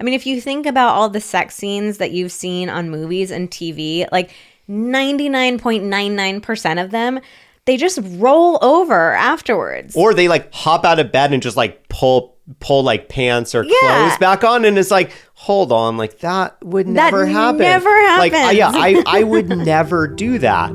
mean, if you think about all the sex scenes that you've seen on movies and TV, like 99.99% of them, they just roll over afterwards. Or they like hop out of bed and just like pull like pants or clothes back on, and it's like, hold on, like that would never happen. Never happens. Like, I would never do that.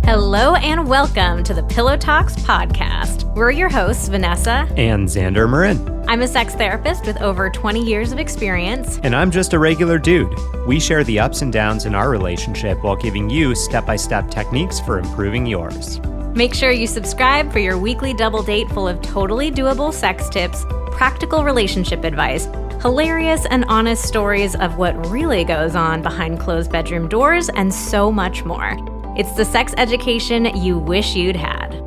Hello and welcome to the Pillow Talks podcast. We're your hosts, Vanessa and Xander Marin. I'm a sex therapist with over 20 years of experience. And I'm just a regular dude. We share the ups and downs in our relationship while giving you step-by-step techniques for improving yours. Make sure you subscribe for your weekly double date full of totally doable sex tips, practical relationship advice, hilarious and honest stories of what really goes on behind closed bedroom doors, and so much more. It's the sex education you wish you'd had.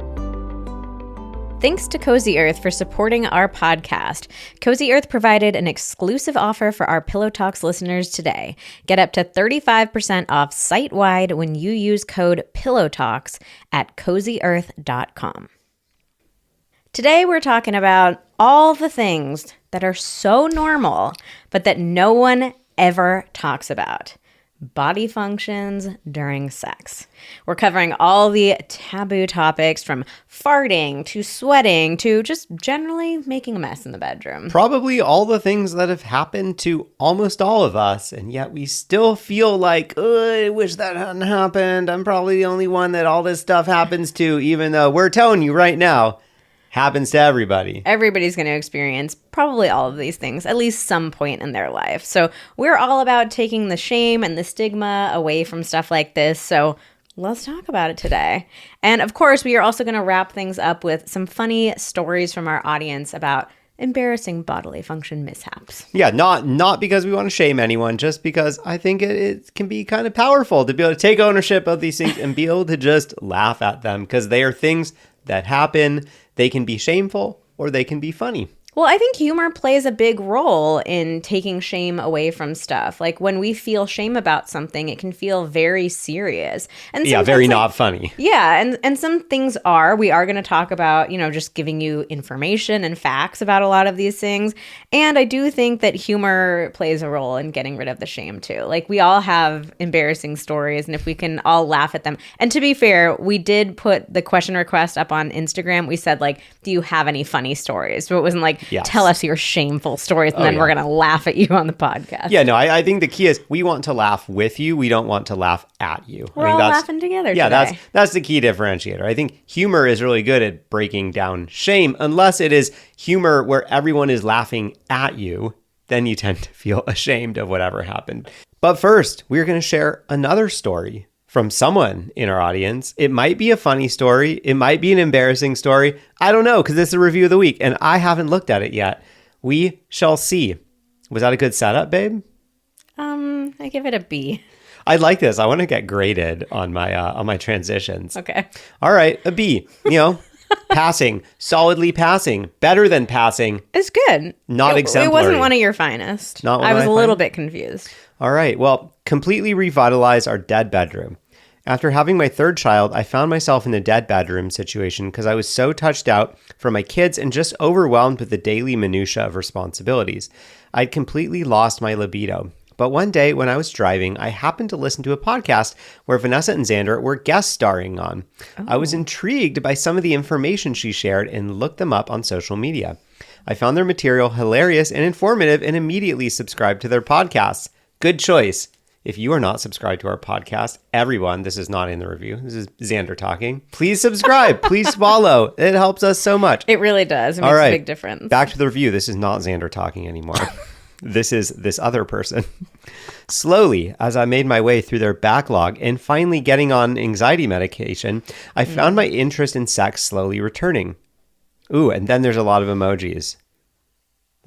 Thanks to Cozy Earth for supporting our podcast. Cozy Earth provided an exclusive offer for our Pillow Talks listeners today. Get up to 35% off site-wide when you use code PILLOWTALKS at CozyEarth.com. Today we're talking about all the things that are so normal, but that no one ever talks about. Body functions during sex. We're covering all the taboo topics from farting to sweating to just generally making a mess in the bedroom. Probably all the things that have happened to almost all of us, and yet we still feel like, I wish that hadn't happened. I'm probably the only one that all this stuff happens to, even though we're telling you right now, happens to everybody. Everybody's going to experience probably all of these things at least some point in their life. So we're all about taking the shame and the stigma away from stuff like this. So let's talk about it today. And of course, we are also going to wrap things up with some funny stories from our audience about embarrassing bodily function mishaps. Yeah, not because we want to shame anyone, just because I think it can be kind of powerful to be able to take ownership of these things and be able to just laugh at them, because they are things that happen. They can be shameful or they can be funny. Well, I think humor plays a big role in taking shame away from stuff. Like when we feel shame about something, it can feel very serious. And very not funny. Yeah, and some things we are going to talk about, just giving you information and facts about a lot of these things. And I do think that humor plays a role in getting rid of the shame too. Like we all have embarrassing stories, and if we can all laugh at them. And to be fair, we did put the question request up on Instagram. We said like, do you have any funny stories? So it wasn't like, yes, tell us your shameful stories, and then we're going to laugh at you on the podcast. Yeah, no, I think the key is we want to laugh with you. We don't want to laugh at you. We're all laughing together today. That's the key differentiator. I think humor is really good at breaking down shame, unless it is humor where everyone is laughing at you. Then you tend to feel ashamed of whatever happened. But first, we're going to share another story from someone in our audience. It might be a funny story. It might be an embarrassing story. I don't know, because this is a review of the week, and I haven't looked at it yet. We shall see. Was that a good setup, babe? I give it a B. I like this. I want to get graded on my transitions. Okay. All right, a B. Passing, solidly passing, better than passing. It's good. Not exemplary. It wasn't one of your finest. I was a little bit confused. All right. Well, completely revitalize our dead bedroom. After having my third child, I found myself in a dead bedroom situation because I was so touched out from my kids and just overwhelmed with the daily minutia of responsibilities. I'd completely lost my libido. But one day when I was driving, I happened to listen to a podcast where Vanessa and Xander were guest starring on. Oh. I was intrigued by some of the information she shared and looked them up on social media. I found their material hilarious and informative and immediately subscribed to their podcasts. Good choice. If you are not subscribed to our podcast, everyone, this is not in the review. This is Xander talking. Please subscribe. Please follow. It helps us so much. It really does. It makes a big difference. Back to the review. This is not Xander talking anymore. This is this other person. Slowly, as I made my way through their backlog and finally getting on anxiety medication, I found my interest in sex slowly returning. Ooh, and then there's a lot of emojis.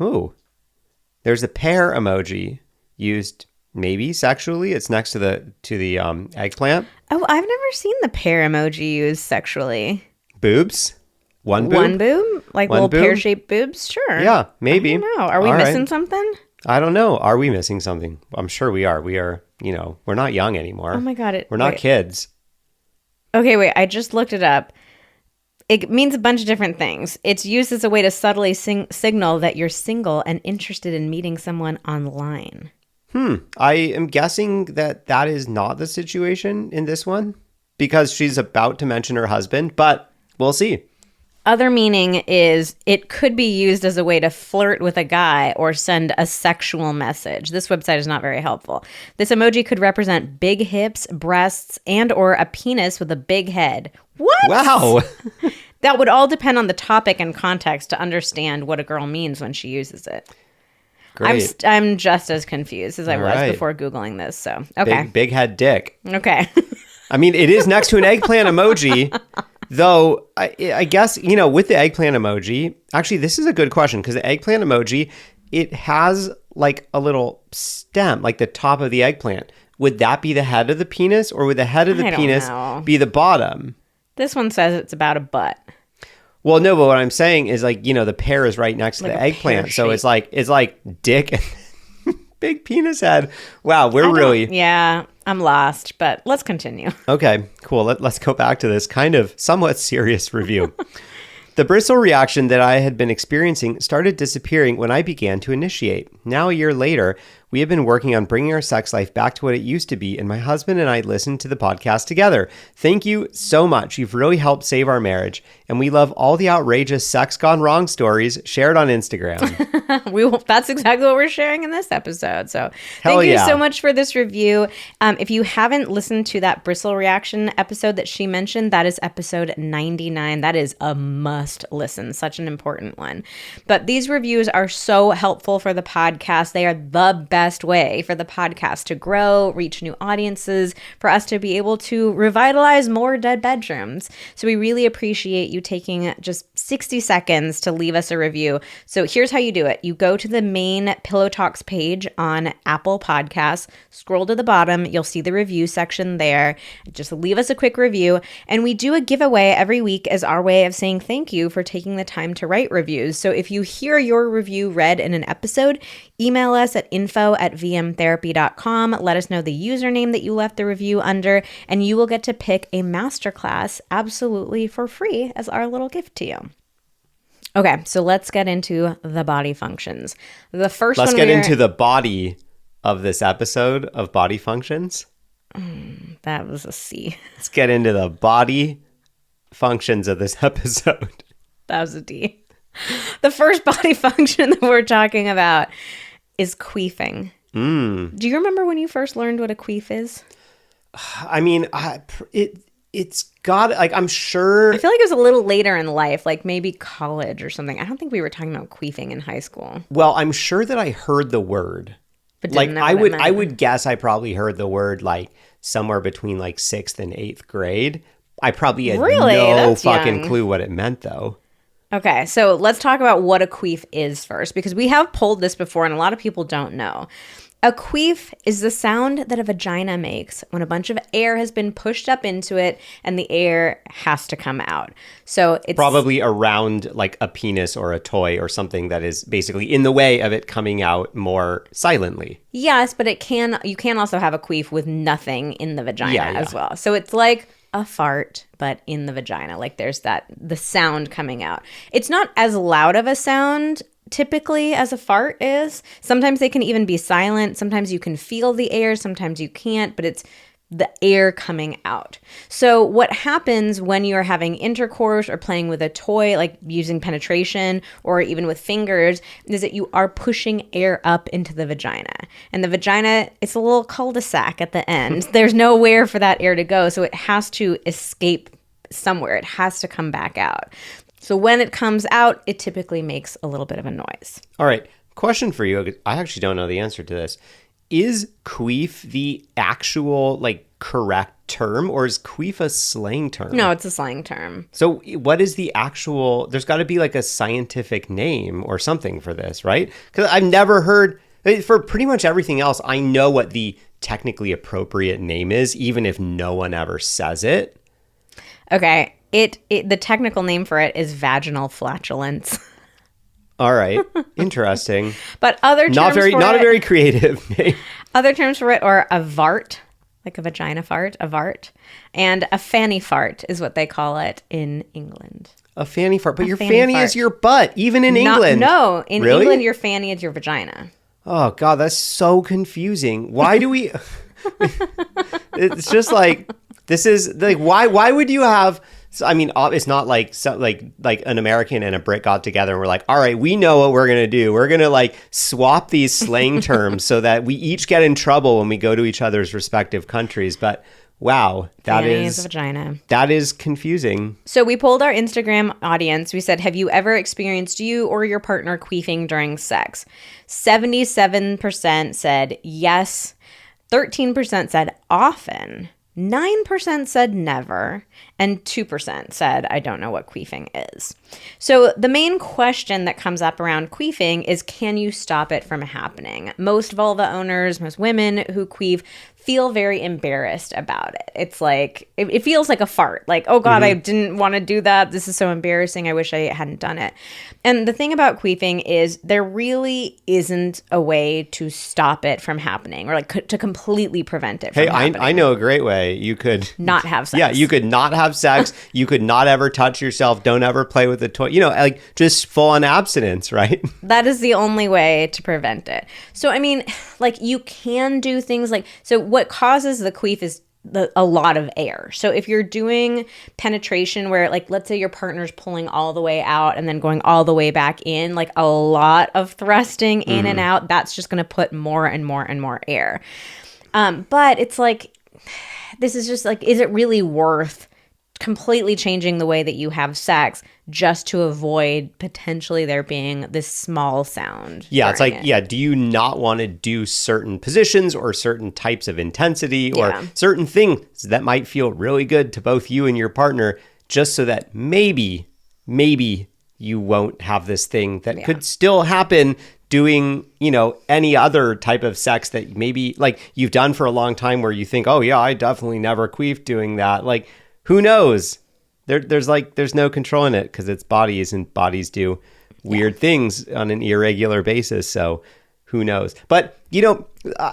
Ooh. There's a pear emoji used maybe sexually. It's next to the eggplant. Oh, I've never seen the pear emoji used sexually. Boobs? One boob? One boob? Like little pear-shaped boobs? Sure. Yeah, maybe. I don't know. Are we missing something? I don't know. Are we missing something? I'm sure we are. We are, we're not young anymore. Oh my God. We're not kids. Okay, wait. I just looked it up. It means a bunch of different things. It's used as a way to subtly signal that you're single and interested in meeting someone online. I am guessing that is not the situation in this one because she's about to mention her husband, but we'll see. Other meaning is it could be used as a way to flirt with a guy or send a sexual message. This website is not very helpful. This emoji could represent big hips, breasts, and or a penis with a big head. What? Wow. That would all depend on the topic and context to understand what a girl means when she uses it. Great. I'm just as confused as I was right. before Googling this. So, okay. Big head dick. Okay. I mean, it is next to an eggplant emoji, though I guess, with the eggplant emoji, actually, this is a good question because the eggplant emoji, it has like a little stem, like the top of the eggplant. Would that be the head of the penis or would the head of the penis be the bottom? This one says it's about a butt. Well, no, but what I'm saying is like, the pear is right next to the eggplant. So it's like dick and big penis head. Wow, Yeah, I'm lost, but let's continue. Okay, cool. Let's go back to this kind of somewhat serious review. The bristle reaction that I had been experiencing started disappearing when I began to initiate. Now, a year later, we have been working on bringing our sex life back to what it used to be, and my husband and I listened to the podcast together. Thank you so much. You've really helped save our marriage, and we love all the outrageous sex gone wrong stories shared on Instagram. That's exactly what we're sharing in this episode. So thank you so much for this review. If you haven't listened to that bristle reaction episode that she mentioned, that is episode 99. That is a must listen. Such an important one. But these reviews are so helpful for the podcast. They are the best way for the podcast to grow, reach new audiences, for us to be able to revitalize more dead bedrooms. So we really appreciate you taking just 60 seconds to leave us a review. So here's how you do it. You go to the main Pillow Talks page on Apple Podcasts, scroll to the bottom, you'll see the review section there. Just leave us a quick review. And we do a giveaway every week as our way of saying thank you for taking the time to write reviews. So if you hear your review read in an episode, email us at info@vmtherapy.com. Let us know the username that you left the review under, and you will get to pick a masterclass absolutely for free as our little gift to you. Okay, so let's get into the body functions. Let's get into the body of this episode of body functions. That was a C. Let's get into the body functions of this episode. That was a D. The first body function that we're talking about is queefing. Do you remember when you first learned what a queef is? I mean, it's got, like, I'm sure. I feel like it was a little later in life, like maybe college or something. I don't think we were talking about queefing in high school. Well, I'm sure that I heard the word. But like, I would guess I probably heard the word like somewhere between like 6th and 8th grade. I probably had no fucking clue what it meant though. Okay, so let's talk about what a queef is first, because we have pulled this before and a lot of people don't know. A queef is the sound that a vagina makes when a bunch of air has been pushed up into it and the air has to come out. So it's probably around like a penis or a toy or something that is basically in the way of it coming out more silently. Yes, but you can also have a queef with nothing in the vagina as well. So it's like a fart, but in the vagina. Like there's the sound coming out. It's not as loud of a sound typically as a fart is. Sometimes they can even be silent. Sometimes you can feel the air. Sometimes you can't, but it's the air coming out. So what happens when you're having intercourse or playing with a toy, like using penetration or even with fingers, is that you are pushing air up into the vagina. And the vagina, it's a little cul-de-sac at the end. There's nowhere for that air to go. So it has to escape somewhere. It has to come back out. So when it comes out, it typically makes a little bit of a noise. All right. Question for you. I actually don't know the answer to this. Is queef the actual, like, correct term, or is queef a slang term? No, it's a slang term. So what is the actual, there's got to be like a scientific name or something for this, right? Because I've never heard, for pretty much everything else, I know what the technically appropriate name is, even if no one ever says it. Okay. The technical name for it is vaginal flatulence. All right. Interesting. But other terms not a very creative name. Other terms for it are a vart, like a vagina fart, a vart. And a fanny fart is what they call it in England. A fanny fart. But your fanny fanny fart. is your butt, even in England. No, in Really? England, your fanny is your vagina. Oh, God, that's so confusing. Why do we... It's just like, this is like, why would you have... I mean, it's not like an American and a Brit got together and we're like, all right, we know what we're going to do. We're going to like swap these slang terms so that we each get in trouble when we go to each other's respective countries. But wow, Fanny is a vagina. That is confusing. So we polled our Instagram audience. We said, have you ever experienced you or your partner queefing during sex? 77% said yes. 13% said often. 9% said never, and 2% said, I don't know what queefing is. So the main question that comes up around queefing is, can you stop it from happening? Most vulva owners, most women who queef feel very embarrassed about it. It's like, it feels like a fart. Like, oh God, I didn't want to do that. This is so embarrassing. I wish I hadn't done it. And the thing about queefing is there really isn't a way to stop it from happening or like to completely prevent it from happening. I know a great way. You could not have sex. Yeah, you could not have sex. You could not ever touch yourself. Don't ever play with a toy. You know, like just full on abstinence, right? That is the only way to prevent it. So, I mean, like you can do things like, so what causes the queef is a lot of air. So if you're doing penetration where like, let's say your partner's pulling all the way out and then going all the way back in, like a lot of thrusting in and out, that's just going to put more and more and more air. But it's like, this is just like, is it really worth completely changing the way that you have sex just to avoid potentially there being this small sound? Yeah, it's like, do you not want to do certain positions or certain types of intensity or certain things that might feel really good to both you and your partner just so that maybe you won't have this thing that could still happen doing, you know, any other type of sex that maybe like you've done for a long time where you think, oh yeah, I definitely never queefed doing that. Like, who knows? There's no controlling it because it's bodies and bodies do weird things on an irregular basis. So who knows? But, you know,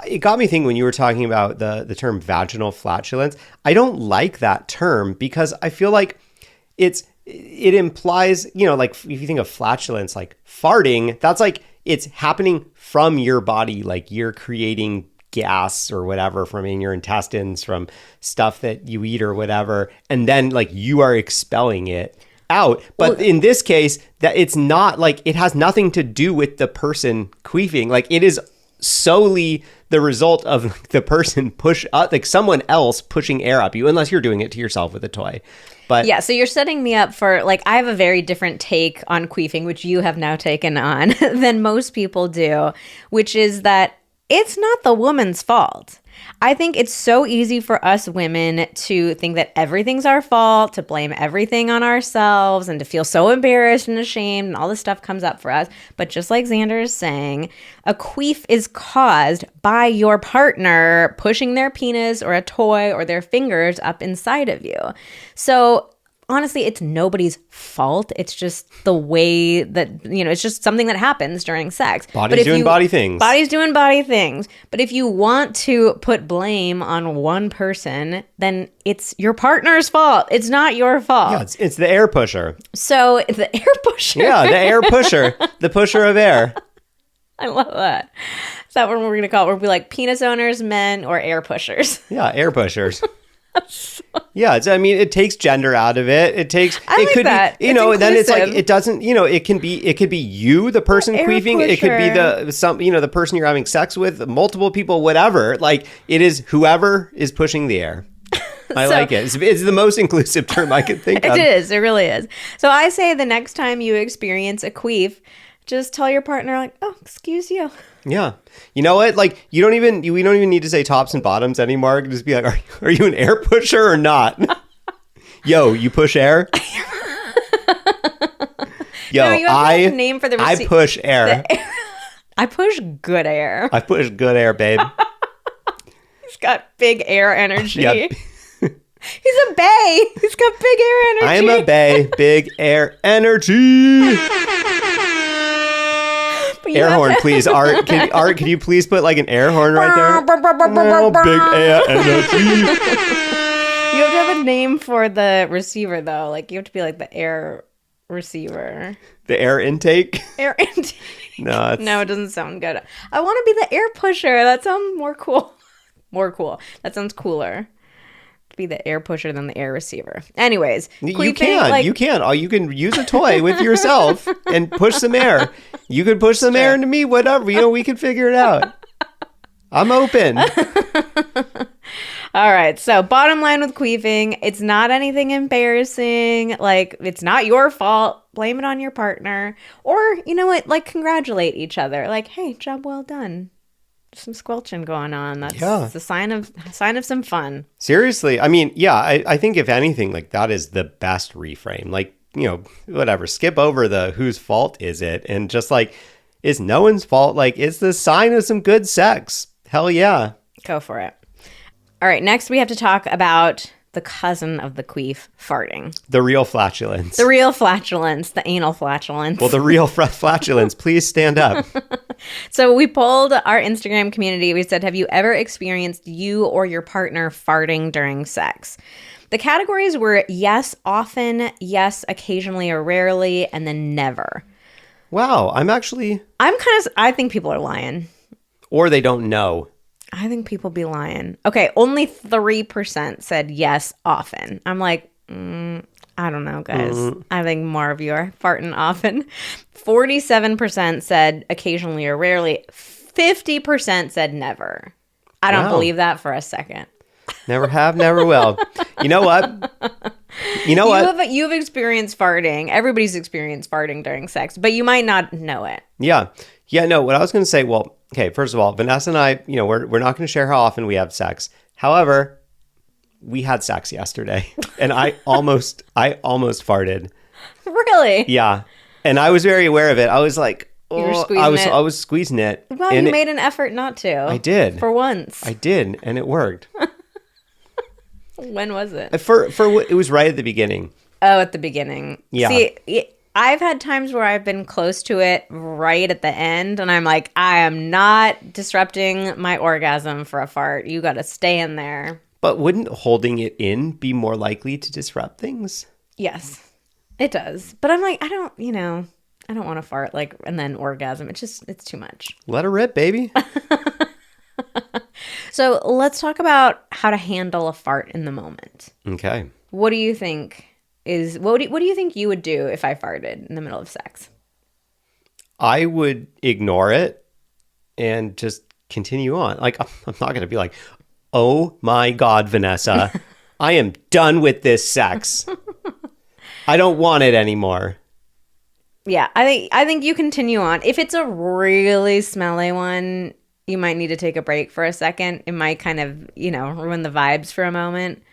it got me thinking when you were talking about the term vaginal flatulence. I don't like that term because I feel like it implies, you know, like if you think of flatulence, like farting, that's like it's happening from your body, like you're creating gas or whatever from in your intestines, from stuff that you eat or whatever, and then like you are expelling it out. But in this case, that it's not like it has nothing to do with the person queefing. Like it is solely the result of the person like someone else pushing air up you, unless you're doing it to yourself with a toy. But yeah, so you're setting me up for, like, I have a very different take on queefing, which you have now taken on than most people do, which is that it's not the woman's fault. I think it's so easy for us women to think that everything's our fault, to blame everything on ourselves, and to feel so embarrassed and ashamed, and all this stuff comes up for us. But just like Xander is saying, a queef is caused by your partner pushing their penis or a toy or their fingers up inside of you. So honestly, it's nobody's fault. It's just the way that, you know, it's just something that happens during sex. Body's doing body things. Body's doing body things. But if you want to put blame on one person, then it's your partner's fault. It's not your fault. Yeah, it's the air pusher. So the air pusher. Yeah, the air pusher. The pusher of air. I love that. Is that what we're going to call it? We'll be like penis owners, men, or air pushers. Yeah, air pushers. Yeah, I mean, it takes gender out of it. It takes. I like that. Be, you know, and then it's like it doesn't. You know, it can be you, the person queefing. It could be the person you're having sex with, multiple people, whatever. Like it is whoever is pushing the air. I like it. It's the most inclusive term I could think of. It is. It really is. So I say the next time you experience a queef, just tell your partner, like, oh, excuse you. Yeah. You know what? Like, we don't even need to say tops and bottoms anymore. Just be like, are you an air pusher or not? Yo, you push air? Yo, no, you have to have a name for the I push air. I push good air. I push good air, babe. He's got big air energy. Yep. He's a bae. He's got big air energy. I am a bae. Big air energy. But Air horn, please. Art, can you please put like an air horn right there? Oh, big A-N-O-T. You have to have a name for the receiver, though. Like, you have to be like the air receiver. The air intake? Air intake. No, No, it doesn't sound good. I want to be the air pusher. That sounds more cool. More cool. That sounds cooler. To be the air pusher than the air receiver. Anyways. You can. You can. Oh, you can use a toy with yourself and push some air. You could push some air into me, whatever. We can figure it out. I'm open. All right. So bottom line with queefing, it's not anything embarrassing. Like, it's not your fault. Blame it on your partner. Or, you know what? Like, congratulate each other. Like, hey, job well done. Some squelching going on. That's a sign of some fun. Seriously. I mean, yeah, I think if anything, like, that is the best reframe. Like, whatever. Skip over the whose fault is it? And just like, it's no one's fault. Like, it's the sign of some good sex. Hell yeah. Go for it. All right, next we have to talk about the cousin of the queef, farting. The real flatulence. The real flatulence, the anal flatulence. Well, the real flatulence, please stand up. So we polled our Instagram community. We said, have you ever experienced you or your partner farting during sex? The categories were yes, often, yes, occasionally or rarely, and then never. Wow, I think people are lying. Or they don't know. I think people be lying. Okay, only 3% said yes, often. I'm like, I don't know, guys. I think more of you are farting often. 47% said occasionally or rarely. 50% said never. I don't believe that for a second. Never have, never will. You know what? You've experienced farting. Everybody's experienced farting during sex, but you might not know it. Yeah. Yeah, no, what I was going to say, well, okay, first of all, Vanessa and I, we're not going to share how often we have sex. However, we had sex yesterday and I almost farted. Really? Yeah. And I was very aware of it. I was like, you were squeezing it. I was squeezing it. Well, you made an effort not to. I did. For once. I did, and it worked. When was it? It was right at the beginning. Oh, at the beginning. Yeah. See, I've had times where I've been close to it right at the end, and I'm like, I am not disrupting my orgasm for a fart. You got to stay in there. But wouldn't holding it in be more likely to disrupt things? Yes, it does. But I'm like, I don't want to fart and then orgasm. It's too much. Let her rip, baby. So let's talk about how to handle a fart in the moment. Okay. What do you think what do you think you would do if I farted in the middle of sex? I would ignore it and just continue on. Like, I'm not going to be like, oh my God, Vanessa, I am done with this sex. I don't want it anymore. Yeah, I think you continue on. If it's a really smelly one, you might need to take a break for a second. It might kind of, ruin the vibes for a moment.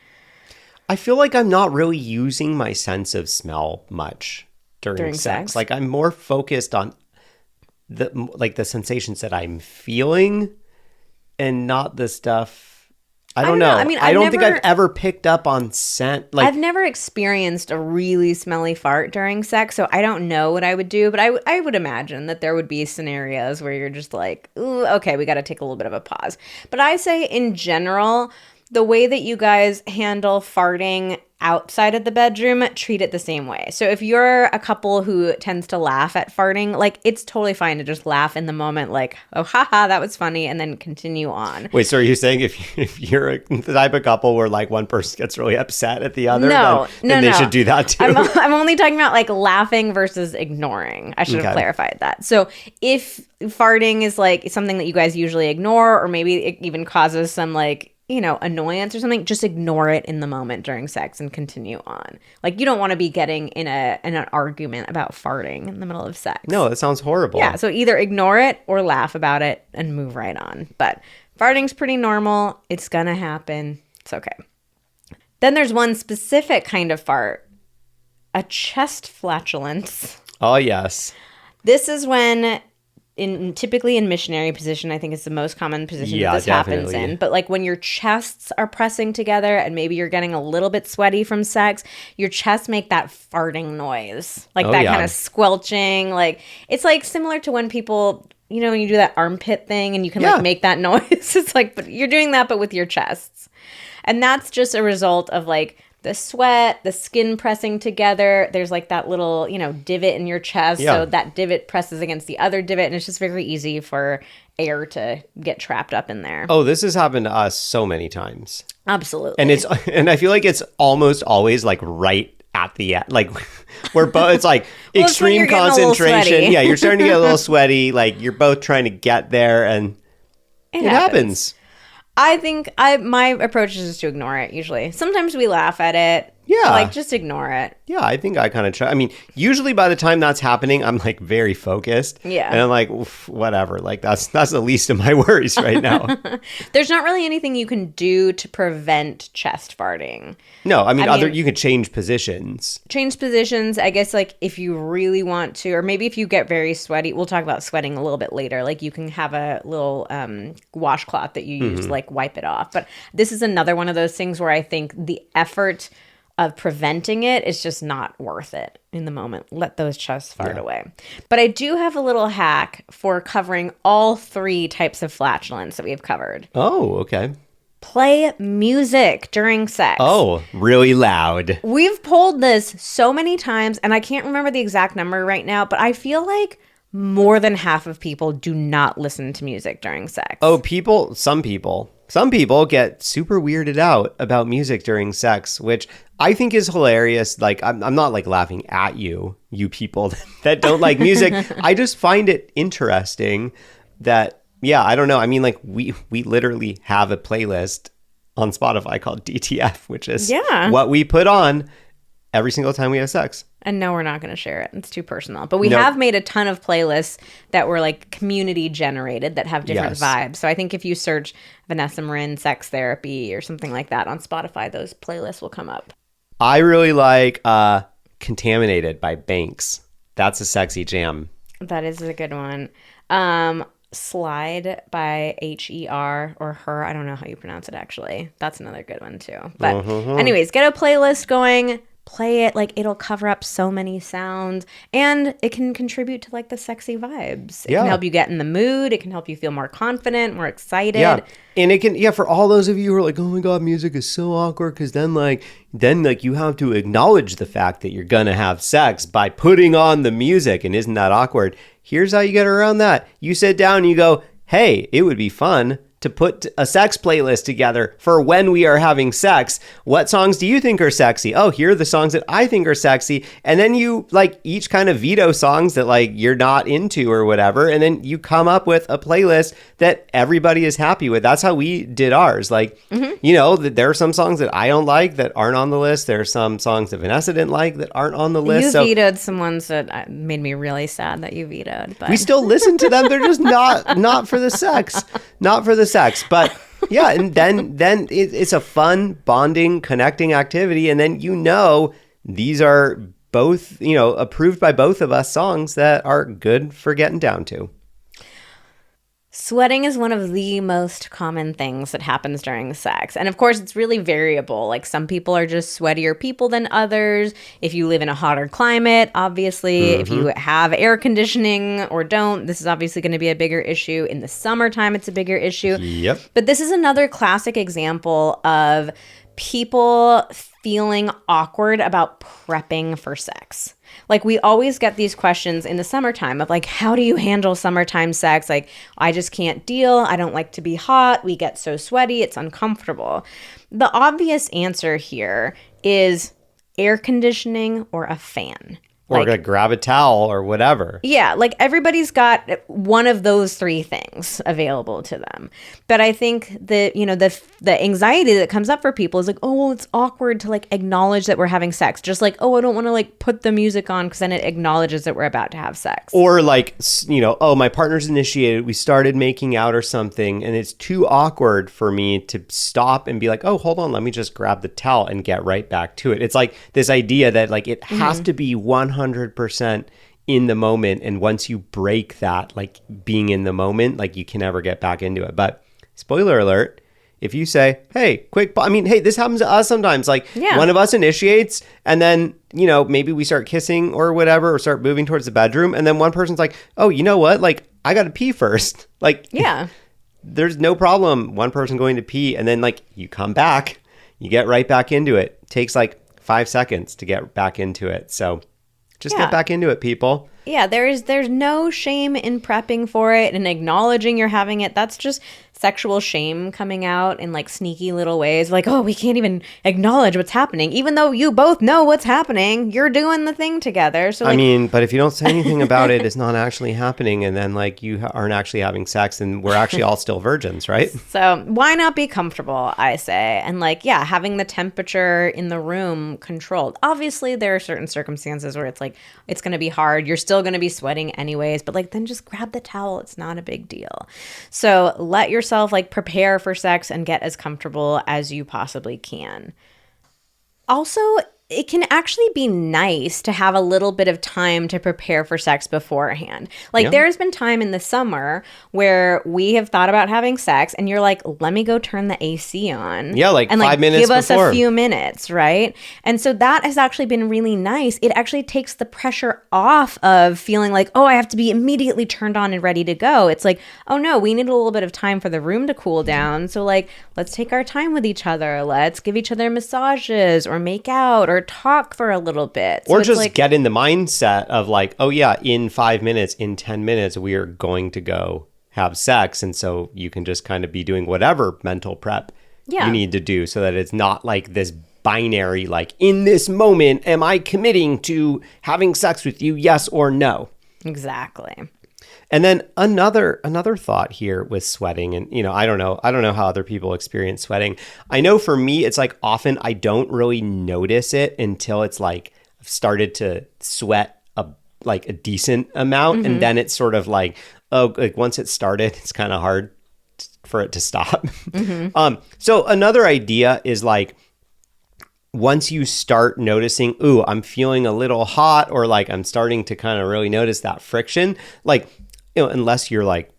I feel like I'm not really using my sense of smell much during sex. Like, I'm more focused on the sensations that I'm feeling and not the stuff. I don't know. I mean, I don't think I've ever picked up on scent. I've never experienced a really smelly fart during sex, so I don't know what I would do. But I would imagine that there would be scenarios where you're just like, ooh, okay, we got to take a little bit of a pause. But I say in general, the way that you guys handle farting outside of the bedroom, treat it the same way. So if you're a couple who tends to laugh at farting, like, it's totally fine to just laugh in the moment, like, oh, haha, that was funny, and then continue on. Wait, so are you saying if you're the type of couple where like one person gets really upset at the other, then they should do that too? I'm only talking about like laughing versus ignoring. I should have clarified that. So if farting is like something that you guys usually ignore, or maybe it even causes some annoyance or something, just ignore it in the moment during sex and continue on. Like, you don't want to be getting in an argument about farting in the middle of sex. No, that sounds horrible. Yeah, so either ignore it or laugh about it and move right on. But farting's pretty normal. It's gonna happen. It's okay. Then there's one specific kind of fart, a chest flatulence. Oh, yes. This is when typically in missionary position, I think is the most common position Yeah, that this happens definitely. in. But like when your chests are pressing together and maybe you're getting a little bit sweaty from sex, your chests make that farting noise, like that kind of squelching. Like it's like similar to when people, you know, when you do that armpit thing and you can like make that noise. It's like, but you're doing that, but with your chests. And that's just a result of like the sweat, the skin pressing together. There's like that little, you know, divot in your chest. Yeah. So that divot presses against the other divot. And it's just very easy for air to get trapped up in there. Oh, this has happened to us so many times. Absolutely. And I feel like it's almost always like right at the end. Like we're both, it's like Well, it's when extreme you're getting a little concentration. sweaty. Yeah, you're starting to get a little sweaty. Like you're both trying to get there and it happens. I think my approach is just to ignore it usually. Sometimes we laugh at it. Yeah. Like, just ignore it. Yeah, I think I kind of try. I mean, usually by the time that's happening, I'm like very focused. Yeah. And I'm like, oof, whatever. Like that's the least of my worries right now. There's not really anything you can do to prevent chest farting. No, I mean, you could change positions. Change positions, I guess, like if you really want to, or maybe if you get very sweaty, we'll talk about sweating a little bit later. Like you can have a little washcloth that you use to like wipe it off. But this is another one of those things where I think the effort of preventing it is just not worth it in the moment. Let those chests fart away. But I do have a little hack for covering all 3 types of flatulence that we've covered. Oh, okay. Play music during sex. Oh, really loud. We've pulled this so many times, and I can't remember the exact number right now, but I feel like more than half of people do not listen to music during sex. Oh, some people get super weirded out about music during sex, which I think is hilarious. Like, I'm not like laughing at you people that don't like music. I just find it interesting that, yeah, I don't know. I mean, like we literally have a playlist on Spotify called DTF, which is what we put on every single time we have sex. And no, we're not going to share it. It's too personal. But we have made a ton of playlists that were like community generated that have different vibes. So I think if you search Vanessa Marin sex therapy or something like that on Spotify, those playlists will come up. I really like Contaminated by Banks. That's a sexy jam. That is a good one. Slide by H-E-R or Her. I don't know how you pronounce it actually. That's another good one too. But anyways, get a playlist going. Play it, like it'll cover up so many sounds, and it can contribute to like the sexy vibes. It can help you get in the mood. It can help you feel more confident, more excited. Yeah, and it can, for all those of you who are like, oh my God, music is so awkward, because then you have to acknowledge the fact that you're gonna have sex by putting on the music, and isn't that awkward? Here's how you get around that. You sit down and you go, hey, it would be fun to put a sex playlist together for when we are having sex. What songs do you think are sexy? Oh, here are the songs that I think are sexy. And then you like each kind of veto songs that like you're not into or whatever. And then you come up with a playlist that everybody is happy with. That's how we did ours. Like, you know, there are some songs that I don't like that aren't on the list. There are some songs that Vanessa didn't like that aren't on the list. You vetoed some ones that made me really sad that you vetoed. But we still listen to them. They're just not for the sex. Not for the sex. But yeah, and then it's a fun bonding, connecting activity. And then, you know, these are both, you know, approved by both of us songs that are good for getting down to. Sweating is one of the most common things that happens during sex. And of course, it's really variable. Like some people are just sweatier people than others. If you live in a hotter climate, obviously, if you have air conditioning or don't, this is obviously going to be a bigger issue. In the summertime, it's a bigger issue. Yep. But this is another classic example of people feeling awkward about prepping for sex. Like we always get these questions in the summertime of like, how do you handle summertime sex? Like, I just can't deal. I don't like to be hot. We get so sweaty. It's uncomfortable. The obvious answer here is air conditioning or a fan. Or like, grab a towel or whatever. Yeah, like everybody's got one of those 3 things available to them. But I think that, you know, the anxiety that comes up for people is like, oh, well, it's awkward to like acknowledge that we're having sex. Just like, oh, I don't want to like put the music on because then it acknowledges that we're about to have sex. Or like, you know, oh, my partner's initiated. We started making out or something, and it's too awkward for me to stop and be like, oh, hold on, let me just grab the towel and get right back to it. It's like this idea that like it has to be 100% in the moment. And once you break that, like being in the moment, like you can never get back into it. But spoiler alert, if you say, hey, hey, this happens to us sometimes. Like one of us initiates and then, maybe we start kissing or whatever, or start moving towards the bedroom. And then one person's like, oh, you know what? Like I got to pee first. Like, there's no problem. One person going to pee and then like you come back, you get right back into it. It takes like 5 seconds to get back into it. So just get back into it, people. Yeah, there's no shame in prepping for it and acknowledging you're having it. That's just sexual shame coming out in like sneaky little ways. Like, oh, we can't even acknowledge what's happening. Even though you both know what's happening, you're doing the thing together. So like, but if you don't say anything about it, it's not actually happening. And then like you aren't actually having sex and we're actually all still virgins, right? So why not be comfortable, I say. And like, having the temperature in the room controlled. Obviously, there are certain circumstances where it's like, it's going to be hard. You're still going to be sweating anyways, but like then just grab the towel. It's not a big deal. So let yourself like prepare for sex and get as comfortable as you possibly can. Also, it can actually be nice to have a little bit of time to prepare for sex beforehand. Like there's been time in the summer where we have thought about having sex and you're like, let me go turn the AC on. Yeah, like 5 minutes give us before. a few minutes, right? And so that has actually been really nice. It actually takes the pressure off of feeling like, oh, I have to be immediately turned on and ready to go. It's like, oh no, we need a little bit of time for the room to cool down. So like, let's take our time with each other. Let's give each other massages or make out or talk for a little bit. So or just like, get in the mindset of like, oh yeah, in 5 minutes, in 10 minutes, we are going to go have sex. And so you can just kind of be doing whatever mental prep you need to do so that it's not like this binary, like in this moment, am I committing to having sex with you? Yes or no? Exactly. And then another thought here with sweating, and I don't know how other people experience sweating. I know for me, it's like often I don't really notice it until it's like I've started to sweat a decent amount, and then it's sort of like, oh, like once it started, it's kind of hard for it to stop. So another idea is like, once you start noticing, ooh, I'm feeling a little hot, or like I'm starting to kind of really notice that friction, like, unless you're like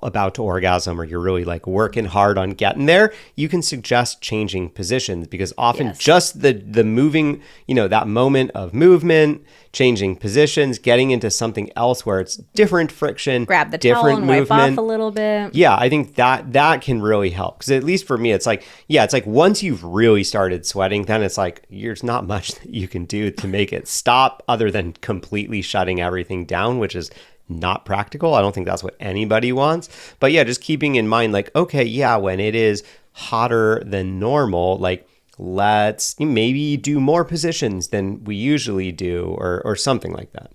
about to orgasm or you're really like working hard on getting there, you can suggest changing positions, because often just the moving, that moment of movement, changing positions, getting into something else where it's different friction, grab the different towel and movement, wipe off a little bit. Yeah, I think that can really help, because at least for me, it's like, it's like once you've really started sweating, then it's like there's not much that you can do to make it stop other than completely shutting everything down, which is not practical. I don't think that's what anybody wants. But just keeping in mind, like, okay, when it is hotter than normal, like, let's maybe do more positions than we usually do, or something like that.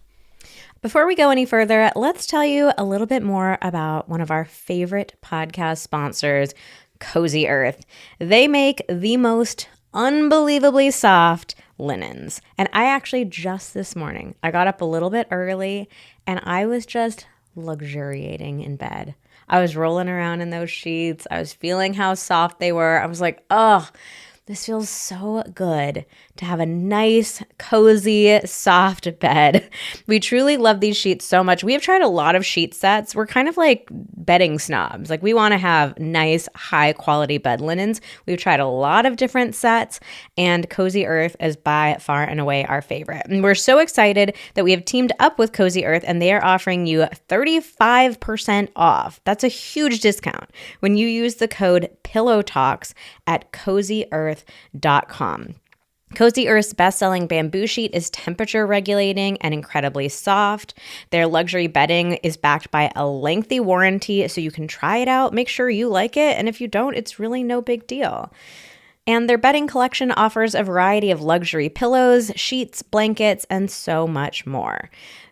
Before we go any further, let's tell you a little bit more about one of our favorite podcast sponsors, Cozy Earth. They make the most unbelievably soft linens. And I actually just this morning, I got up a little bit early and I was just luxuriating in bed. I was rolling around in those sheets. I was feeling how soft they were. I was like, oh, this feels so good to have a nice, cozy, soft bed. We truly love these sheets so much. We have tried a lot of sheet sets. We're kind of like bedding snobs. Like we want to have nice, high quality bed linens. We've tried a lot of different sets, and Cozy Earth is by far and away our favorite. And we're so excited that we have teamed up with Cozy Earth, and they are offering you 35% off. That's a huge discount when you use the code PILLOWTALKS at CozyEarth.com. Cozy Earth's best-selling bamboo sheet is temperature regulating and incredibly soft. Their luxury bedding is backed by a lengthy warranty, so you can try it out, make sure you like it, and if you don't, it's really no big deal. And their bedding collection offers a variety of luxury pillows, sheets, blankets, and so much more.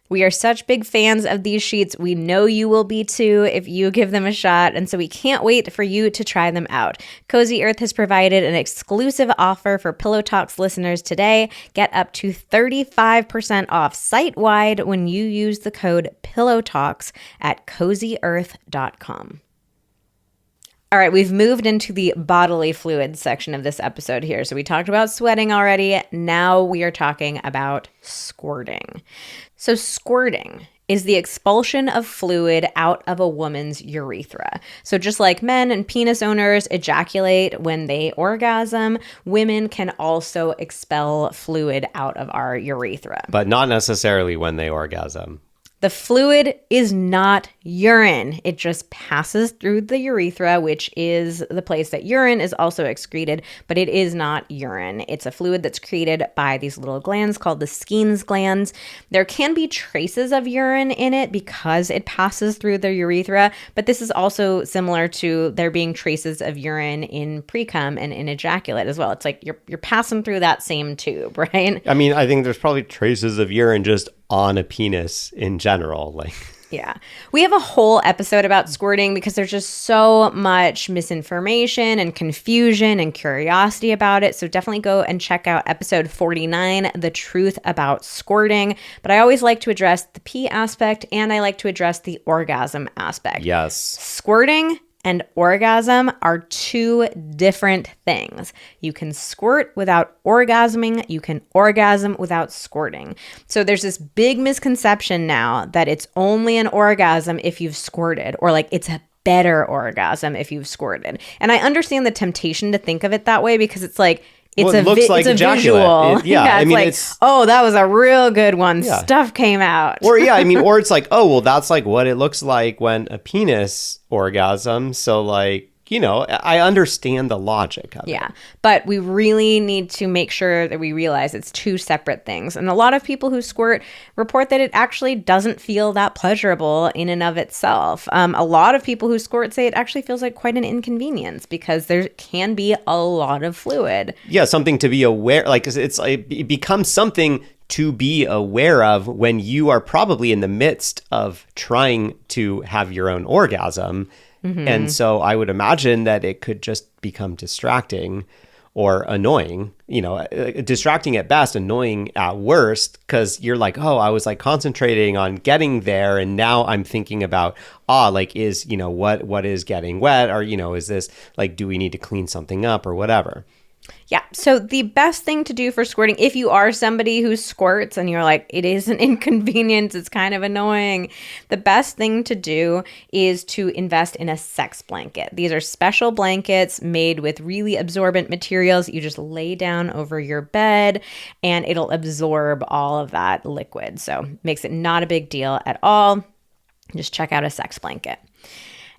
We are such big fans of these sheets. We know you will be too if you give them a shot, and so we can't wait for you to try them out. Cozy Earth has provided an exclusive offer for Pillow Talks listeners today. Get up to 35% off site-wide when you use the code PILLOWTALKS at CozyEarth.com. All right, we've moved into the bodily fluids section of this episode here. So we talked about sweating already. Now we are talking about squirting. So squirting is the expulsion of fluid out of a woman's urethra. So just like men and penis owners ejaculate when they orgasm, women can also expel fluid out of our urethra. But not necessarily when they orgasm. The fluid is not urine. It just passes through the urethra, which is the place that urine is also excreted, but it is not urine. It's a fluid that's created by these little glands called the Skene's glands. There can be traces of urine in it because it passes through the urethra, but this is also similar to there being traces of urine in pre-cum and in ejaculate as well. It's like you're passing through that same tube, right? I mean, I think there's probably traces of urine just on a penis in general. Like, yeah. We have a whole episode about squirting because there's just so much misinformation and confusion and curiosity about it. So definitely go and check out episode 49, The Truth About Squirting. But I always like to address the pee aspect and I like to address the orgasm aspect. yes. Squirting and orgasm are two different things. You can squirt without orgasming. You can orgasm without squirting. So there's this big misconception now that it's only an orgasm if you've squirted, or like it's a better orgasm if you've squirted. And I understand the temptation to think of it that way because it's like, it's Well, it looks like it's a ejaculate. visual. I it's mean, like, it's... oh, that was a real good one. Yeah. Stuff came out. Or or it's like, oh, well, that's like what it looks like when a penis orgasms. So like, I understand the logic of it. Yeah, but we really need to make sure that we realize it's two separate things. And a lot of people who squirt report that it actually doesn't feel that pleasurable in and of itself. A lot of people who squirt say it actually feels like quite an inconvenience because there can be a lot of fluid. Yeah, something to be aware, like it becomes something to be aware of when you are probably in the midst of trying to have your own orgasm. Mm-hmm. And so I would imagine that it could just become distracting or annoying, distracting at best, annoying at worst, because you're like, oh, I was like concentrating on getting there. And now I'm thinking about, is, what is getting wet? Or, is this like, do we need to clean something up or whatever? Yeah. So the best thing to do for squirting, if you are somebody who squirts and you're like, it is an inconvenience, it's kind of annoying, the best thing to do is to invest in a sex blanket. These are special blankets made with really absorbent materials. You just lay down over your bed and it'll absorb all of that liquid. So makes it not a big deal at all. Just check out a sex blanket.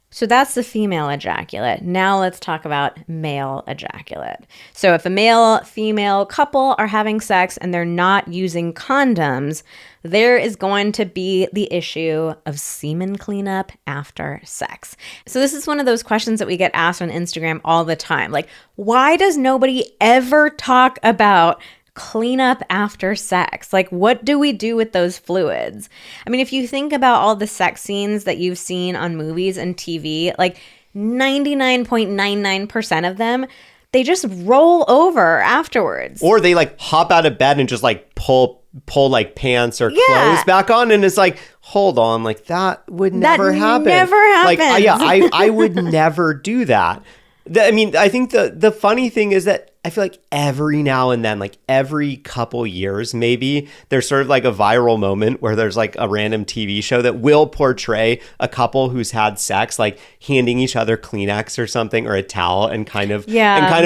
So that's the female ejaculate. Now let's talk about male ejaculate. So if a male-female couple are having sex and they're not using condoms, there is going to be the issue of semen cleanup after sex. So this is one of those questions that we get asked on Instagram all the time. Like, why does nobody ever talk about cleanup after sex? Like, what do we do with those fluids? I mean, if you think about all the sex scenes that you've seen on movies and TV, like 99.99% of them, they just roll over afterwards. Or they like hop out of bed and just like pull like pants or clothes back on. And it's like, hold on, like that would never happen. Never happens. Like, I would never do that. I mean, I think the funny thing is that I feel like every now and then, like every couple years, maybe there's sort of like a viral moment where there's like a random TV show that will portray a couple who's had sex, like handing each other Kleenex or something or a towel and kind of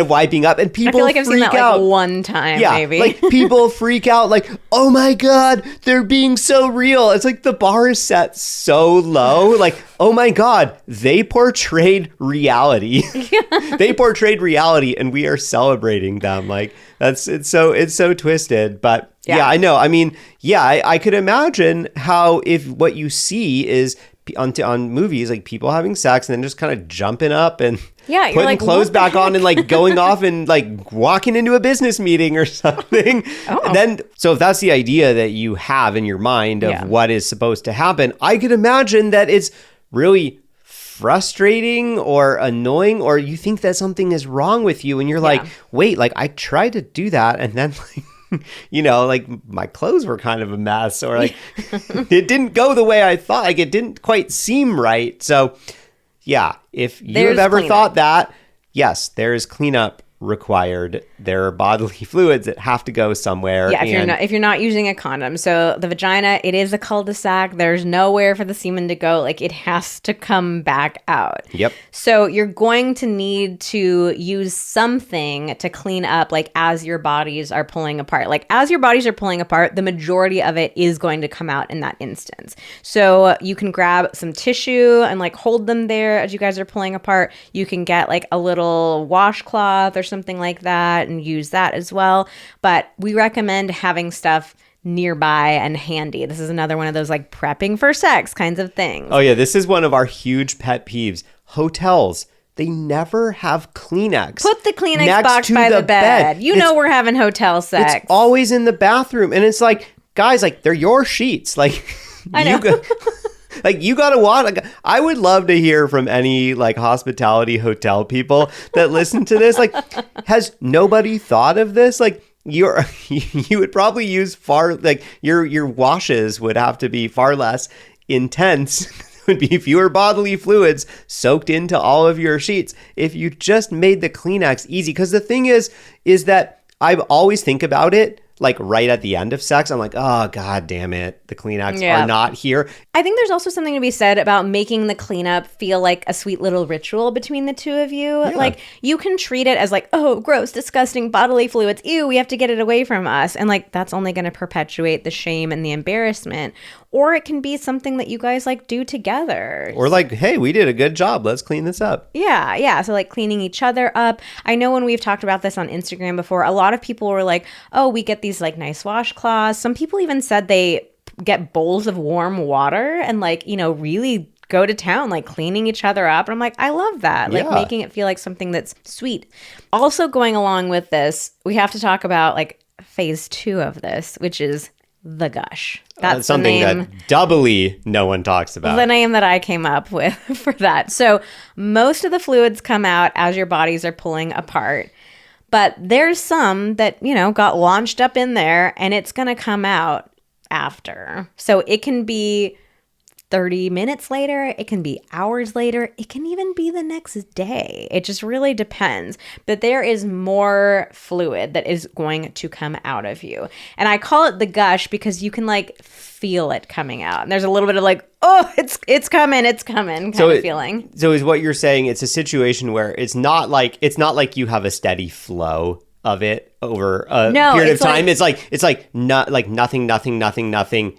wiping up, and people I feel like I've seen that out. Like one time, maybe. Like people freak out, like, oh my God, they're being so real. It's like the bar is set so low, like, oh my God, they portrayed reality. They portrayed reality, and we are celebrating them. Like it's so twisted. But yeah, I know. I mean, I could imagine how if what you see is on movies, like people having sex and then just kind of jumping up and putting like, clothes back on and like going off and like walking into a business meeting or something. And then, so if that's the idea that you have in your mind of what is supposed to happen, I could imagine that it's really frustrating or annoying, or you think that something is wrong with you and you're like, wait, like I tried to do that and then like, like my clothes were kind of a mess, or like it didn't go the way I thought, like it didn't quite seem right. So yeah, if you There's have ever cleanup. thought that, yes, there is cleanup required. There are bodily fluids that have to go somewhere. Yeah, and if you're not using a condom. So the vagina, it is a cul-de-sac. There's nowhere for the semen to go. Like, it has to come back out. Yep. So you're going to need to use something to clean up, like, as your bodies are pulling apart. Like, as your bodies are pulling apart, the majority of it is going to come out in that instance. So you can grab some tissue and, like, hold them there as you guys are pulling apart. You can get, like, a little washcloth or something like that and use that as well. But we recommend having stuff nearby and handy. This is another one of those, like, prepping for sex kinds of things. Oh yeah, this is one of our huge pet peeves. Hotels, they never have Kleenex. Put the Kleenex next box to by the bed. You know we're having hotel sex. It's always in the bathroom, and it's like, guys, like, they're your sheets. Like, I know. you gotta watch. Like, I would love to hear from any, like, hospitality hotel people that listen to this. Like, has nobody thought of this? Like, you would probably use far, like, your washes would have to be far less intense. Would be fewer bodily fluids soaked into all of your sheets if you just made the Kleenex easy. Because the thing is that I always think about it, like, right at the end of sex. I'm like, oh, God damn it. The Kleenex are not here. I think there's also something to be said about making the cleanup feel like a sweet little ritual between the two of you. Yeah. Like, you can treat it as like, oh, gross, disgusting bodily fluids. Ew, we have to get it away from us. And, like, that's only going to perpetuate the shame and the embarrassment. Or it can be something that you guys, like, do together. Or like, hey, we did a good job. Let's clean this up. Yeah. So, like, cleaning each other up. I know when we've talked about this on Instagram before, a lot of people were like, oh, we get these, like, nice washcloths. Some people even said they get bowls of warm water and, like, you know, really go to town, like, cleaning each other up. And I'm like, I love that. Like, making it feel like something that's sweet. Also, going along with this, we have to talk about, like, phase 2 of this, which is the gush. That's something that doubly no one talks about. The name that I came up with for that. So most of the fluids come out as your bodies are pulling apart. But there's some that, you know, got launched up in there and it's going to come out after. So it can be 30 minutes later, it can be hours later, it can even be the next day. It just really depends. But there is more fluid that is going to come out of you. And I call it the gush because you can, like, feel it coming out. And there's a little bit of, like, oh, it's coming kind of feeling. So is what you're saying, it's a situation where it's not like you have a steady flow of it over a period of time. It's like nothing.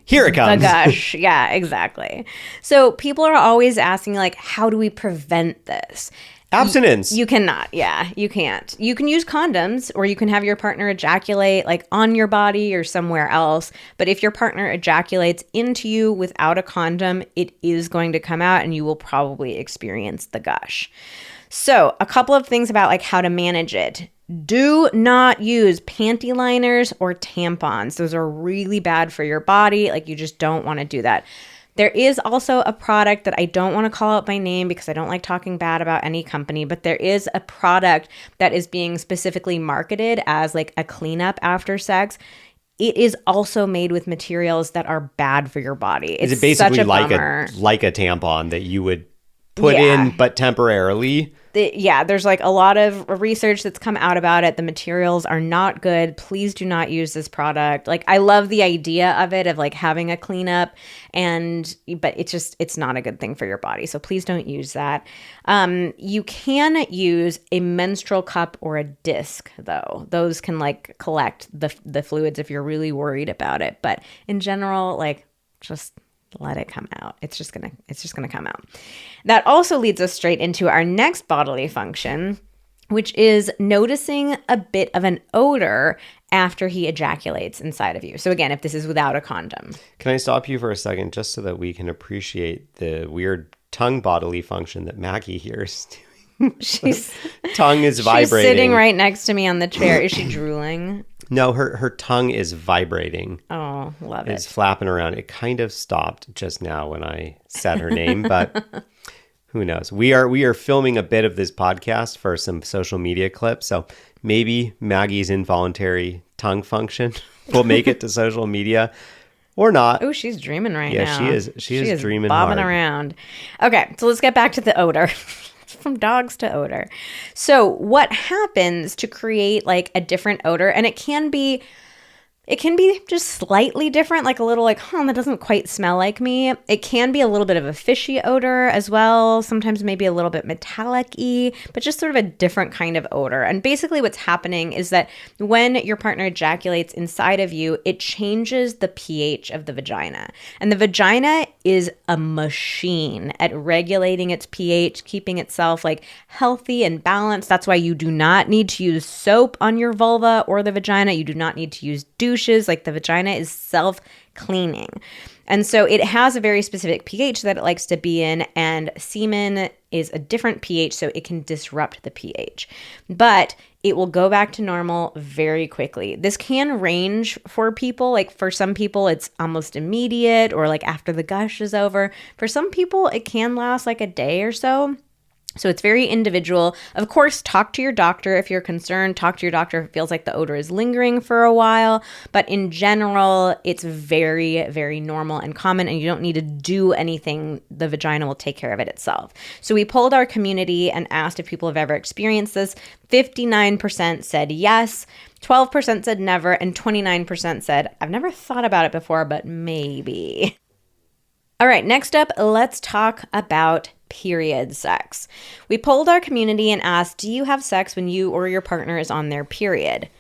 Here it comes. The gush. Yeah, exactly. So people are always asking, like, how do we prevent this? Abstinence. You cannot. Yeah, you can't. You can use condoms, or you can have your partner ejaculate, like, on your body or somewhere else. But if your partner ejaculates into you without a condom, it is going to come out and you will probably experience the gush. So a couple of things about, like, how to manage it. Do not use panty liners or tampons. Those are really bad for your body. Like, you just don't want to do that. There is also a product that I don't want to call out by name because I don't like talking bad about any company, but there is a product that is being specifically marketed as, like, a cleanup after sex. It is also made with materials that are bad for your body. It's Is it basically such a like bummer. like a tampon that you would put in, but temporarily? There's, like, a lot of research that's come out about it. The materials are not good. Please do not use this product. Like, I love the idea of it, of, like, having a cleanup, but it's not a good thing for your body. So please don't use that. You can use a menstrual cup or a disc, though. Those can, like, collect the fluids if you're really worried about it. But in general, like, just let it come out. It's just gonna come out. That also leads us straight into our next bodily function, which is noticing a bit of an odor after he ejaculates inside of you. So again, if this is without a condom. Can I stop you for a second just so that we can appreciate the weird tongue bodily function that Maggie here is doing? Tongue is vibrating. She's sitting right next to me on the chair. Is she drooling? No, her tongue is vibrating. Oh, love it. It's flapping around. It kind of stopped just now when I said her name, but who knows? We are filming a bit of this podcast for some social media clips, so maybe Maggie's involuntary tongue function will make it to social media. Or not. Oh, she's dreaming right now. Yeah, she is. She is dreaming bobbing hard. around. Okay, so let's get back to the odor. From dogs to odor. So what happens to create like a different odor? And it can be just slightly different, like a little like, that doesn't quite smell like me. It can be a little bit of a fishy odor as well. Sometimes maybe a little bit metallic-y, but just sort of a different kind of odor. And basically what's happening is that when your partner ejaculates inside of you, it changes the pH of the vagina. And the vagina is a machine at regulating its pH, keeping itself like healthy and balanced. That's why you do not need to use soap on your vulva or the vagina. You do not need to use douches. Like the vagina is self-cleaning. And so it has a very specific pH that it likes to be in, and semen is a different pH, so it can disrupt the pH. But it will go back to normal very quickly. This can range for people. Like for some people, it's almost immediate or like after the gush is over. For some people, it can last like a day or so. So it's very individual. Of course, talk to your doctor if you're concerned. Talk to your doctor if it feels like the odor is lingering for a while. But in general, it's very, very normal and common, and you don't need to do anything. The vagina will take care of it itself. So we polled our community and asked if people have ever experienced this. 59% said yes, 12% said never, and 29% said, I've never thought about it before, but maybe. All right, next up, let's talk about period sex. We polled our community and asked, do you have sex when you or your partner is on their period?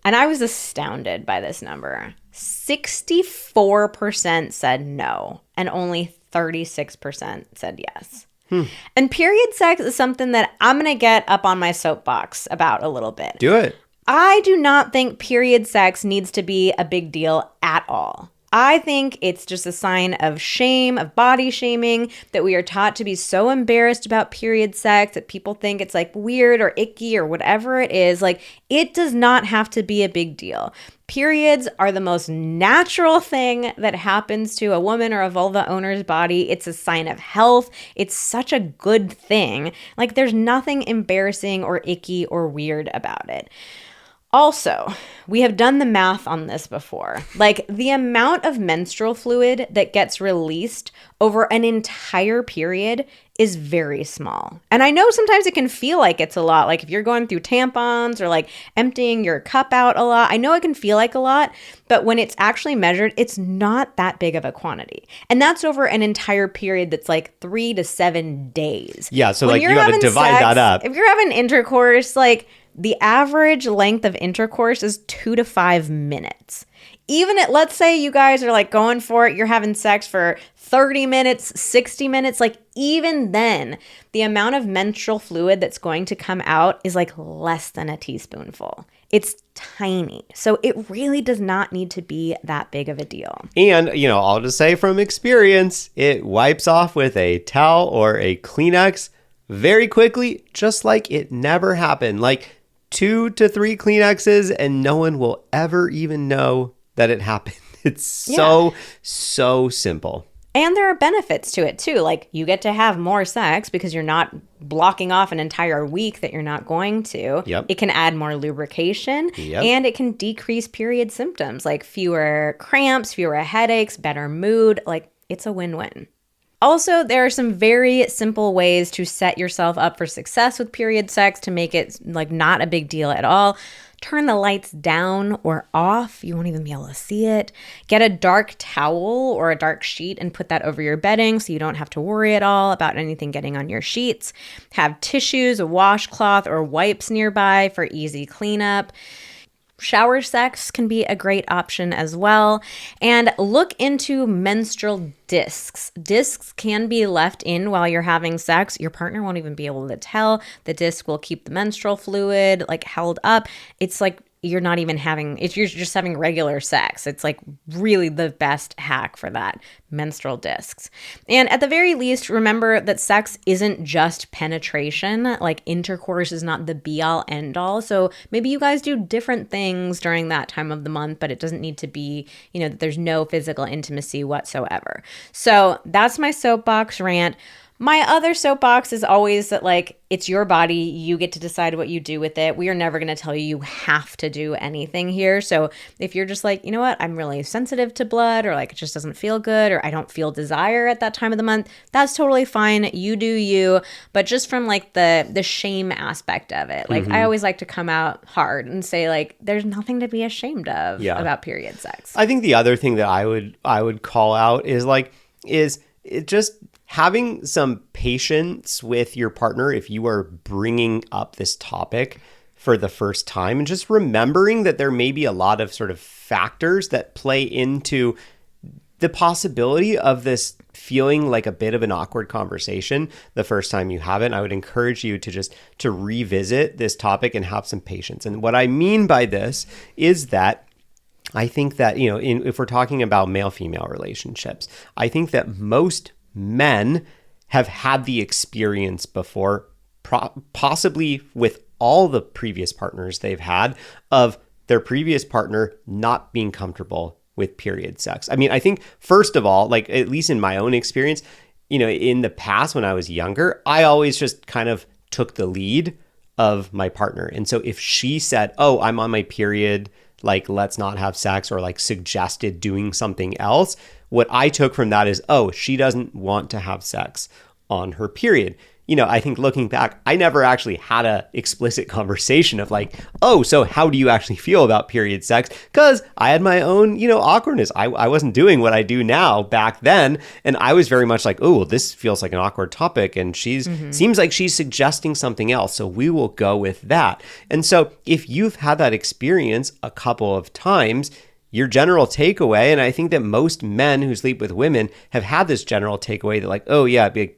And I was astounded by this number. 64% said no, and only 36% said yes. And period sex is something that I'm going to get up on my soapbox about a little bit. Do it. I do not think period sex needs to be a big deal at all. I think it's just a sign of shame, of body shaming, that we are taught to be so embarrassed about period sex that people think it's like weird or icky or whatever it is. Like, it does not have to be a big deal. Periods are the most natural thing that happens to a woman or a vulva owner's body. It's a sign of health. It's such a good thing. Like, there's nothing embarrassing or icky or weird about it. Also, we have done the math on this before. Like, the amount of menstrual fluid that gets released over an entire period is very small. And I know sometimes it can feel like it's a lot. Like if you're going through tampons or like emptying your cup out a lot, I know it can feel like a lot, but when it's actually measured, it's not that big of a quantity. And that's over an entire period that's like 3 to 7 days. Yeah, so like you got to divide that up. If you're having intercourse, like the average length of intercourse is 2 to 5 minutes. Even at, let's say you guys are like going for it, you're having sex for 30 minutes, 60 minutes, like even then, the amount of menstrual fluid that's going to come out is like less than a teaspoonful. It's tiny. So it really does not need to be that big of a deal. And, you know, I'll just say from experience, it wipes off with a towel or a Kleenex very quickly, just like it never happened. Like 2 to 3 Kleenexes and no one will ever even know that it happened. It's so simple. And there are benefits to it too. Like you get to have more sex because you're not blocking off an entire week that you're not going to. Yep. It can add more lubrication and it can decrease period symptoms like fewer cramps, fewer headaches, better mood. Like it's a win-win. Also, there are some very simple ways to set yourself up for success with period sex to make it like not a big deal at all. Turn the lights down or off. You won't even be able to see it. Get a dark towel or a dark sheet and put that over your bedding so you don't have to worry at all about anything getting on your sheets. Have tissues, a washcloth, or wipes nearby for easy cleanup. Shower sex can be a great option as well. And look into menstrual discs. Discs can be left in while you're having sex. Your partner won't even be able to tell. The disc will keep the menstrual fluid like held up. It's like you're not even having, if you're just having regular sex. It's like really the best hack for that, menstrual discs. And at the very least, remember that sex isn't just penetration. Like intercourse is not the be all end all. So maybe you guys do different things during that time of the month, but it doesn't need to be, that there's no physical intimacy whatsoever. So that's my soapbox rant. My other soapbox is always that, like, it's your body. You get to decide what you do with it. We are never going to tell you have to do anything here. So if you're just like, you know what, I'm really sensitive to blood, or like it just doesn't feel good, or I don't feel desire at that time of the month, that's totally fine. You do you. But just from like the shame aspect of it, like I always like to come out hard and say, like, there's nothing to be ashamed of about period sex. I think the other thing that I would call out is it just having some patience with your partner if you are bringing up this topic for the first time, and just remembering that there may be a lot of sort of factors that play into the possibility of this feeling like a bit of an awkward conversation the first time you have it. I would encourage you to revisit this topic and have some patience. And what I mean by this is that I think that, if we're talking about male-female relationships, I think that most men have had the experience before, possibly with all the previous partners they've had, of their previous partner not being comfortable with period sex. I mean, I think first of all, like at least in my own experience, in the past when I was younger, I always just kind of took the lead of my partner. And so if she said, "Oh, I'm on my period, like let's not have sex," or like suggested doing something else, what I took from that is, oh, she doesn't want to have sex on her period. I think looking back, I never actually had a explicit conversation of like, oh, so how do you actually feel about period sex? Because I had my own, awkwardness. I wasn't doing what I do now back then. And I was very much like, oh, well, this feels like an awkward topic. And seems like she's suggesting something else. So we will go with that. And so if you've had that experience a couple of times, your general takeaway, and I think that most men who sleep with women have had this general takeaway that like, oh yeah, they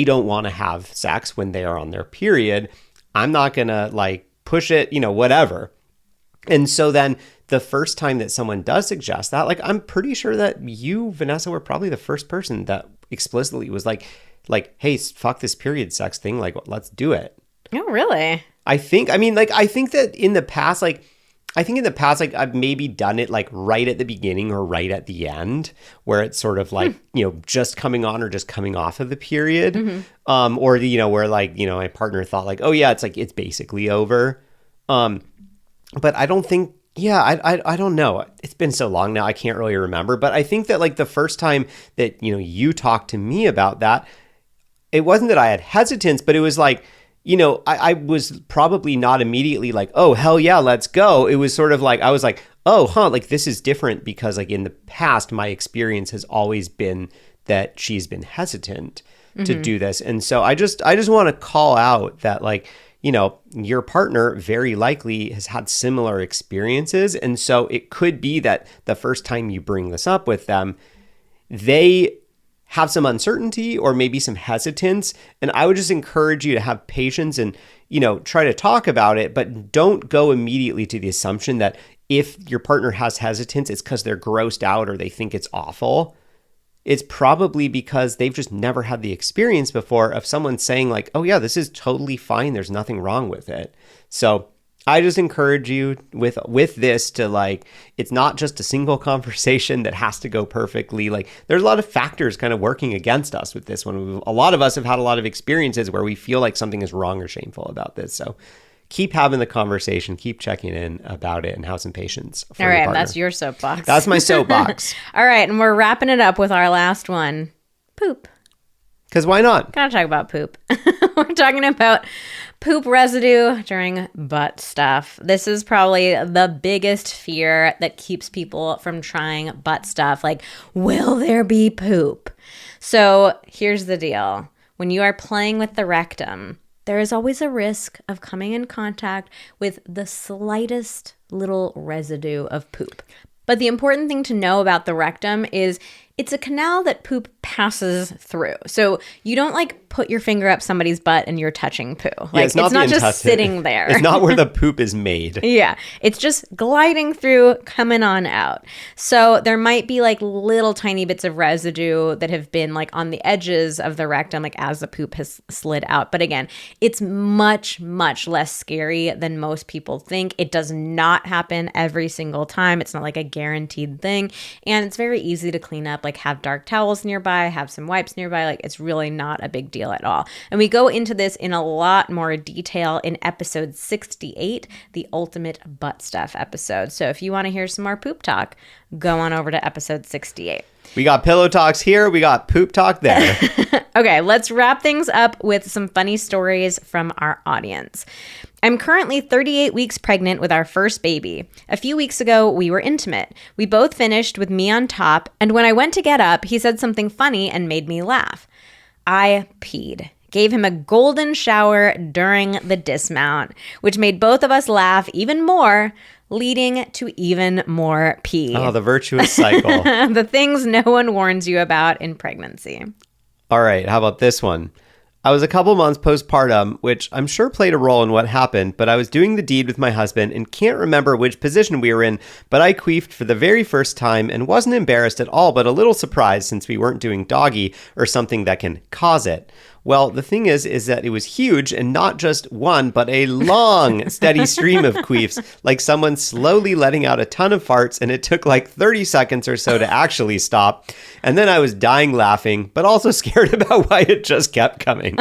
don't want to have sex when they are on their period. I'm not going to like push it, whatever. And so then the first time that someone does suggest that, like, I'm pretty sure that you, Vanessa, were probably the first person that explicitly was like, hey, fuck this period sex thing. Like, let's do it. Oh, really? I think that in the past, I've maybe done it like right at the beginning or right at the end, where it's sort of like, just coming on or just coming off of the period. Or, where like, my partner thought like, oh yeah, it's like, it's basically over. But I don't think, I don't know. It's been so long now, I can't really remember. But I think that like the first time that, you talked to me about that, it wasn't that I had hesitance, but it was like, I was probably not immediately like, oh, hell yeah, let's go. It was sort of like, I was like, oh, like this is different because like in the past, my experience has always been that she's been hesitant to do this. And so I just want to call out that like, your partner very likely has had similar experiences. And so it could be that the first time you bring this up with them, they have some uncertainty or maybe some hesitance. And I would just encourage you to have patience and, try to talk about it, but don't go immediately to the assumption that if your partner has hesitance, it's because they're grossed out or they think it's awful. It's probably because they've just never had the experience before of someone saying like, oh yeah, this is totally fine. There's nothing wrong with it. So I just encourage you with this to like, it's not just a single conversation that has to go perfectly. Like there's a lot of factors kind of working against us with this one. A lot of us have had a lot of experiences where we feel like something is wrong or shameful about this. So keep having the conversation, keep checking in about it, and have some patience. All right, that's your soapbox. That's my soapbox. All right, and we're wrapping it up with our last one, poop. Because why not? Gotta talk about poop. We're talking about poop residue during butt stuff. This is probably the biggest fear that keeps people from trying butt stuff. Like, will there be poop? So here's the deal. When you are playing with the rectum, there is always a risk of coming in contact with the slightest little residue of poop. But the important thing to know about the rectum is it's a canal that poop passes through. So you don't like put your finger up somebody's butt and you're touching poo. Like it's not just sitting there. It's not where the poop is made. Yeah. It's just gliding through, coming on out. So there might be like little tiny bits of residue that have been like on the edges of the rectum, like as the poop has slid out. But again, it's much, much less scary than most people think. It does not happen every single time. It's not like a guaranteed thing. And it's very easy to clean up. Like have dark towels nearby, have some wipes nearby. Like, it's really not a big deal at all. And we go into this in a lot more detail in episode 68, the ultimate butt stuff episode. So if you want to hear some more poop talk, go on over to episode 68. We got pillow talks here. We got poop talk there. Okay, let's wrap things up with some funny stories from our audience. I'm currently 38 weeks pregnant with our first baby. A few weeks ago, we were intimate. We both finished with me on top, and when I went to get up, he said something funny and made me laugh. I peed. Gave him a golden shower during the dismount, which made both of us laugh even more, leading to even more pee. Oh, the virtuous cycle. The things no one warns you about in pregnancy. All right, how about this one? I was a couple months postpartum, which I'm sure played a role in what happened, but I was doing the deed with my husband and can't remember which position we were in, but I queefed for the very first time and wasn't embarrassed at all, but a little surprised since we weren't doing doggy or something that can cause it. Well, the thing is that it was huge and not just one, but a long, steady stream of queefs, like someone slowly letting out a ton of farts, and it took like 30 seconds or so to actually stop. And then I was dying laughing, but also scared about why it just kept coming.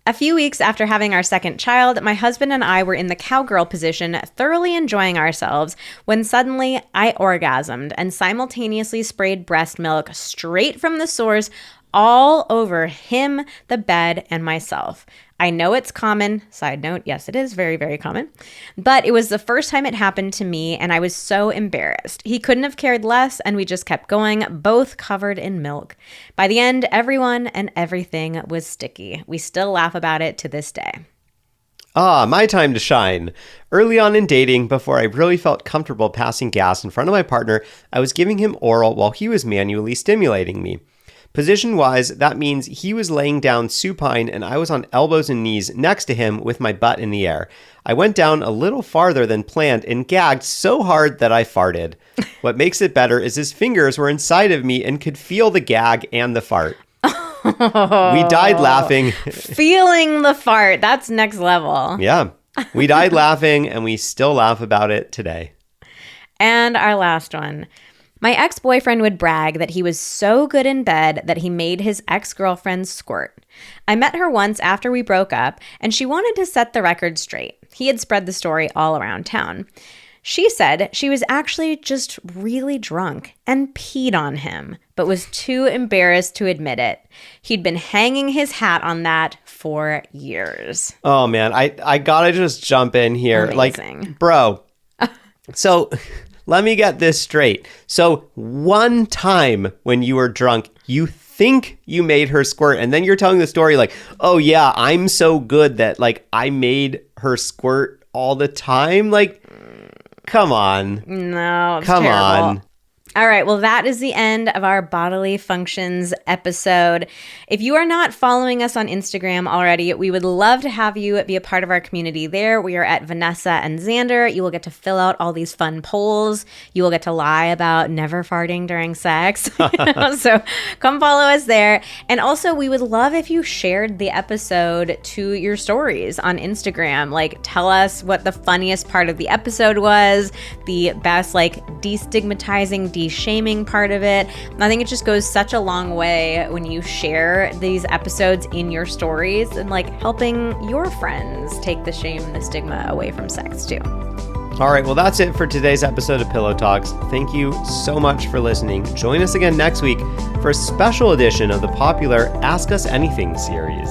A few weeks after having our second child, my husband and I were in the cowgirl position, thoroughly enjoying ourselves, when suddenly I orgasmed and simultaneously sprayed breast milk straight from the source all over him, the bed, and myself. I know it's common. Side note, yes, it is very, very common. But it was the first time it happened to me, and I was so embarrassed. He couldn't have cared less, and we just kept going, both covered in milk. By the end, everyone and everything was sticky. We still laugh about it to this day. Ah, my time to shine. Early on in dating, before I really felt comfortable passing gas in front of my partner, I was giving him oral while he was manually stimulating me. Position-wise, that means he was laying down supine and I was on elbows and knees next to him with my butt in the air. I went down a little farther than planned and gagged so hard that I farted. What makes it better is his fingers were inside of me and could feel the gag and the fart. We died laughing. Feeling the fart. That's next level. Yeah. We died laughing and we still laugh about it today. And our last one. My ex-boyfriend would brag that he was so good in bed that he made his ex-girlfriend squirt. I met her once after we broke up, and she wanted to set the record straight. He had spread the story all around town. She said she was actually just really drunk and peed on him, but was too embarrassed to admit it. He'd been hanging his hat on that for years. Oh, man. I gotta just jump in here. Amazing. Like, bro, so... Let me get this straight. So one time when you were drunk, you think you made her squirt, and then you're telling the story like, oh yeah, I'm so good that like I made her squirt all the time. Like, come on. No, it's come terrible. on. All right, well, that is the end of our bodily functions episode. If you are not following us on Instagram already, we would love to have you be a part of our community there. We are at Vanessa and Xander. You will get to fill out all these fun polls. You will get to lie about never farting during sex. So come follow us there. And also, we would love if you shared the episode to your stories on Instagram. Like, tell us what the funniest part of the episode was, the best, like, destigmatizing, de-shaming part of it. I think it just goes such a long way when you share these episodes in your stories and like helping your friends take the shame and the stigma away from sex too. All right, well, that's it for today's episode of Pillow Talks. Thank you so much for listening. Join us again next week for a special edition of the popular Ask Us Anything series.